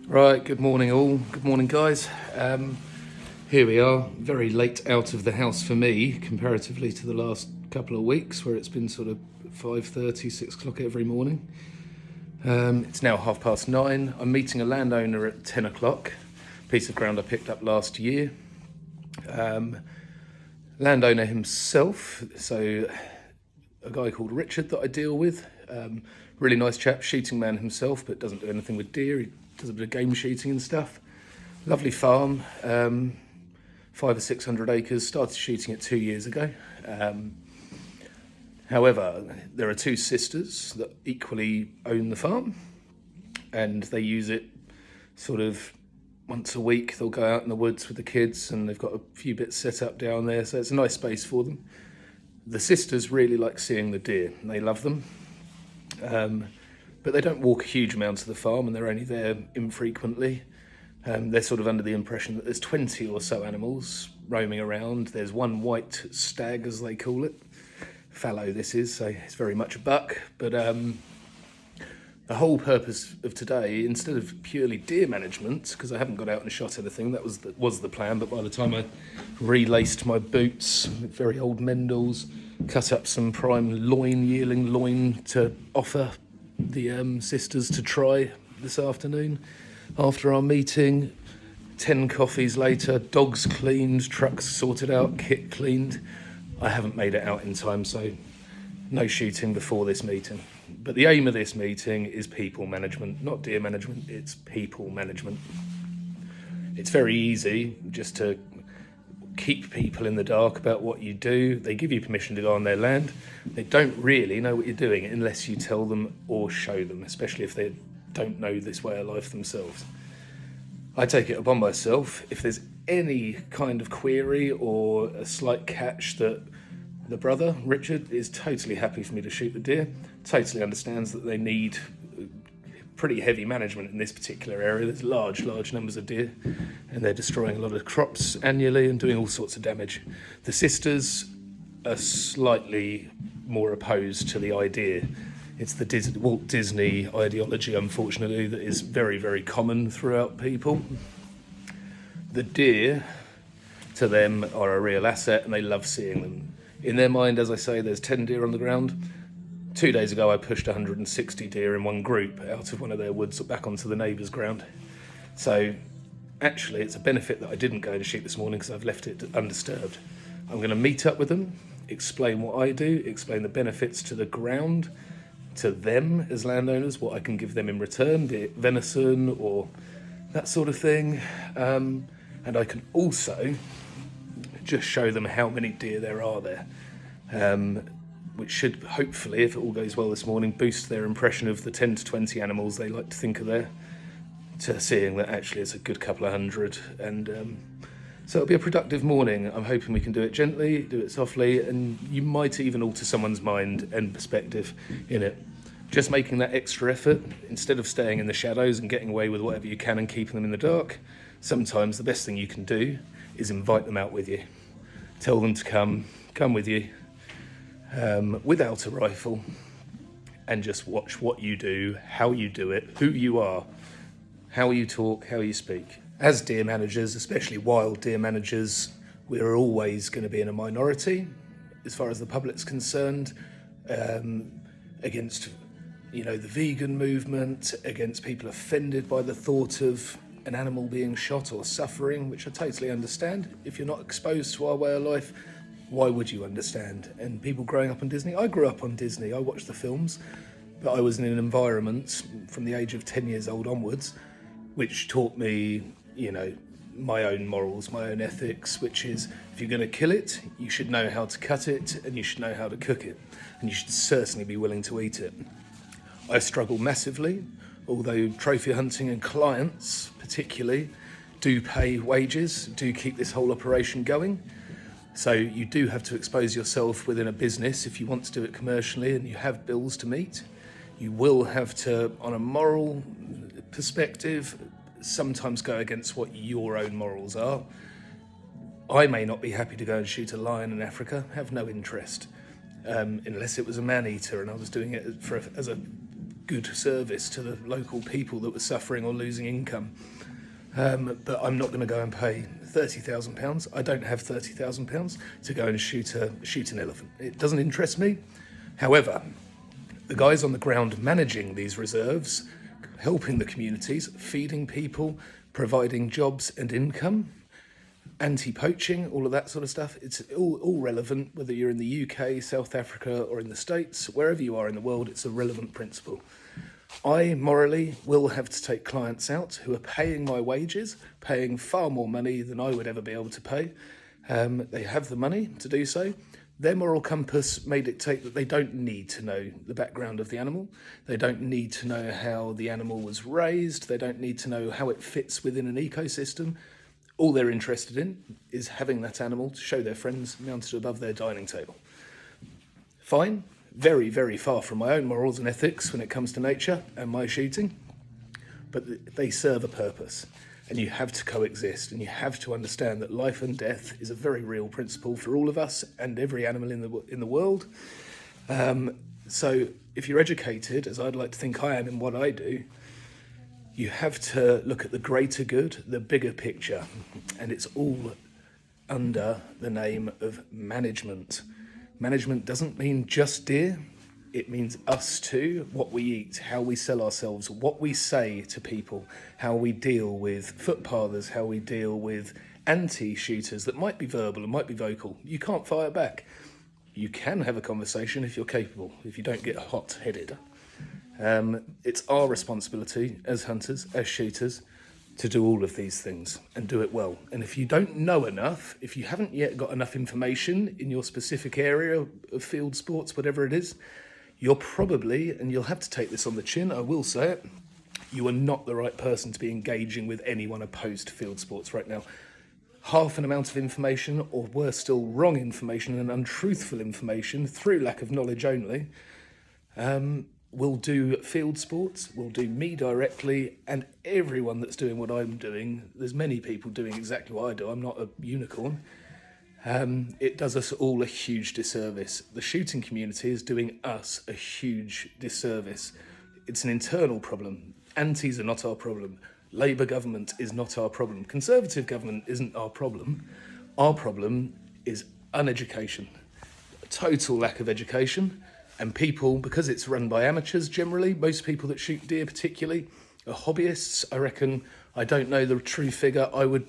Right, good morning all. Good morning, guys. Here we are, very late out of the house for me, comparatively to the last couple of weeks where it's been sort of 5:30, 6 o'clock every morning. It's now 9:30. I'm meeting a landowner at 10 o'clock, piece of ground I picked up last year. Landowner himself, so a guy called Richard that I deal with. Really nice chap, shooting man himself, but doesn't do anything with deer. He does a bit of game shooting and stuff. Lovely farm, 500 or 600 acres. Started shooting it 2 years ago. However, there are two sisters that equally own the farm, and they use it sort of once a week. They'll go out in the woods with the kids, and they've got a few bits set up down there, so it's a nice space for them. The sisters really like seeing the deer, and they love them. But they don't walk huge amounts of the farm, and they're only there infrequently. They're sort of under the impression that there's 20 or so animals roaming around. There's one white stag, as they call it. Fallow this is, so it's very much a buck. But the whole purpose of today, instead of purely deer management, because I haven't got out and shot anything, that was the plan, but by the time I relaced my boots, very old Mendels, cut up some prime yearling loin to offer the sisters to try this afternoon after our meeting. 10 coffees later, dogs cleaned, trucks sorted out, kit cleaned. I haven't made it out in time, so no shooting before this meeting. But the aim of this meeting is people management, not deer management, it's people management. It's very easy just to keep people in the dark about what you do. They give you permission to go on their land. They don't really know what you're doing unless you tell them or show them, especially if they don't know this way of life themselves. I take it upon myself, if there's any kind of query or a slight catch, that the brother, Richard, is totally happy for me to shoot the deer, totally understands that they need pretty heavy management in this particular area. There's large numbers of deer, and they're destroying a lot of crops annually and doing all sorts of damage. The sisters are slightly more opposed to the idea. It's the Walt Disney ideology, unfortunately, that is very, very common throughout people. The deer, to them, are a real asset, and they love seeing them. In their mind, as I say, there's 10 deer on the ground. 2 days ago, I pushed 160 deer in one group out of one of their woods back onto the neighbour's ground. So actually, it's a benefit that I didn't go and shoot this morning because I've left it undisturbed. I'm going to meet up with them, explain what I do, explain the benefits to the ground, to them as landowners, what I can give them in return, be it venison or that sort of thing. And I can also just show them how many deer there are there. Which should hopefully, if it all goes well this morning, boost their impression of the 10 to 20 animals they like to think are there, to seeing that actually it's a good couple of hundred. And so it'll be a productive morning. I'm hoping we can do it gently, do it softly, and you might even alter someone's mind and perspective in it. Just making that extra effort, instead of staying in the shadows and getting away with whatever you can and keeping them in the dark, sometimes the best thing you can do is invite them out with you. Tell them to come with you. Without a rifle, and just watch what you do, how you do it, who you are, how you talk, how you speak. As deer managers, especially wild deer managers, we're always going to be in a minority as far as the public's concerned, against the vegan movement, against people offended by the thought of an animal being shot or suffering, which I totally understand. If you're not exposed to our way of life, why would you understand? And people growing up on Disney, I grew up on Disney, I watched the films, but I was in an environment from the age of 10 years old onwards, which taught me, my own morals, my own ethics, which is, if you're going to kill it, you should know how to cut it, and you should know how to cook it, and you should certainly be willing to eat it. I struggle massively, although trophy hunting and clients particularly do pay wages, do keep this whole operation going. So you do have to expose yourself within a business if you want to do it commercially and you have bills to meet. You will have to, on a moral perspective, sometimes go against what your own morals are. I may not be happy to go and shoot a lion in Africa, have no interest, unless it was a man-eater and I was doing it as a good service to the local people that were suffering or losing income. But I'm not going to go and pay £30,000. I don't have £30,000 to go and shoot an elephant. It doesn't interest me. However, the guys on the ground managing these reserves, helping the communities, feeding people, providing jobs and income, anti-poaching, all of that sort of stuff, it's all relevant, whether you're in the UK, South Africa, or in the States, wherever you are in the world, it's a relevant principle. I morally will have to take clients out who are paying my wages, paying far more money than I would ever be able to pay. They have the money to do so. Their moral compass may dictate that they don't need to know the background of the animal. They don't need to know how the animal was raised. They don't need to know how it fits within an ecosystem. All they're interested in is having that animal to show their friends mounted above their dining table. Fine, very, very far from my own morals and ethics when it comes to nature and my shooting, but they serve a purpose. And you have to coexist, and you have to understand that life and death is a very real principle for all of us and every animal in the world. So if you're educated, as I'd like to think I am in what I do, you have to look at the greater good, the bigger picture, and it's all under the name of management. Management doesn't mean just deer. It means us too, what we eat, how we sell ourselves, what we say to people, how we deal with footpathers, how we deal with anti-shooters that might be verbal and might be vocal. You can't fire back. You can have a conversation if you're capable, if you don't get hot-headed. It's our responsibility as hunters, as shooters, to do all of these things and do it well. And if you don't know enough, if you haven't yet got enough information in your specific area of field sports, whatever it is, you're probably, and you'll have to take this on the chin, I will say it, you are not the right person to be engaging with anyone opposed to field sports right now. Half an amount of information, or worse still, wrong information and untruthful information through lack of knowledge only, will do field sports, will do me directly, and everyone that's doing what I'm doing. There's many people doing exactly what I do. I'm not a unicorn. It does us all a huge disservice. The shooting community is doing us a huge disservice. It's an internal problem. Antis are not our problem. Labour government is not our problem. Conservative government isn't our problem. Our problem is uneducation, a total lack of education. And people, because it's run by amateurs generally, most people that shoot deer particularly are hobbyists. I reckon, I don't know the true figure, I would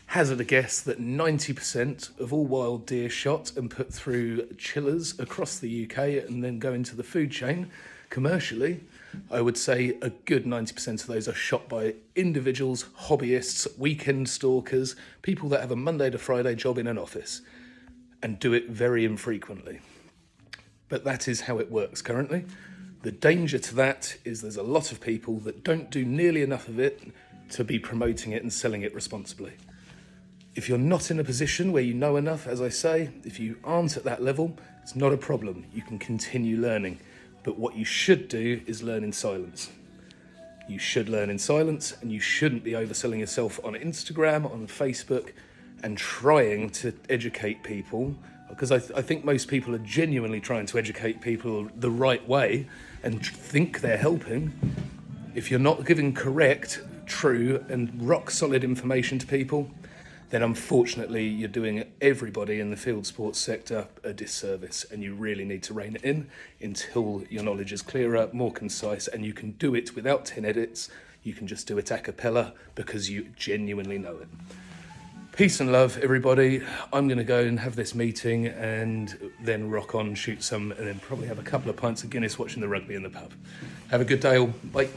hazard a guess that 90% of all wild deer shot and put through chillers across the UK and then go into the food chain commercially, I would say a good 90% of those are shot by individuals, hobbyists, weekend stalkers, people that have a Monday to Friday job in an office and do it very infrequently. But that is how it works currently. The danger to that is there's a lot of people that don't do nearly enough of it to be promoting it and selling it responsibly. If you're not in a position where you know enough, as I say, if you aren't at that level, it's not a problem. You can continue learning. But what you should do is learn in silence. You should learn in silence, and you shouldn't be overselling yourself on Instagram, on Facebook, and trying to educate people, because I think most people are genuinely trying to educate people the right way and think they're helping. If you're not giving correct, true, and rock-solid information to people, then unfortunately you're doing everybody in the field sports sector a disservice, and you really need to rein it in until your knowledge is clearer, more concise, and you can do it without 10 edits. You can just do it a cappella because you genuinely know it. Peace and love, everybody. I'm going to go and have this meeting and then rock on, shoot some, and then probably have a couple of pints of Guinness watching the rugby in the pub. Have a good day all. Bye.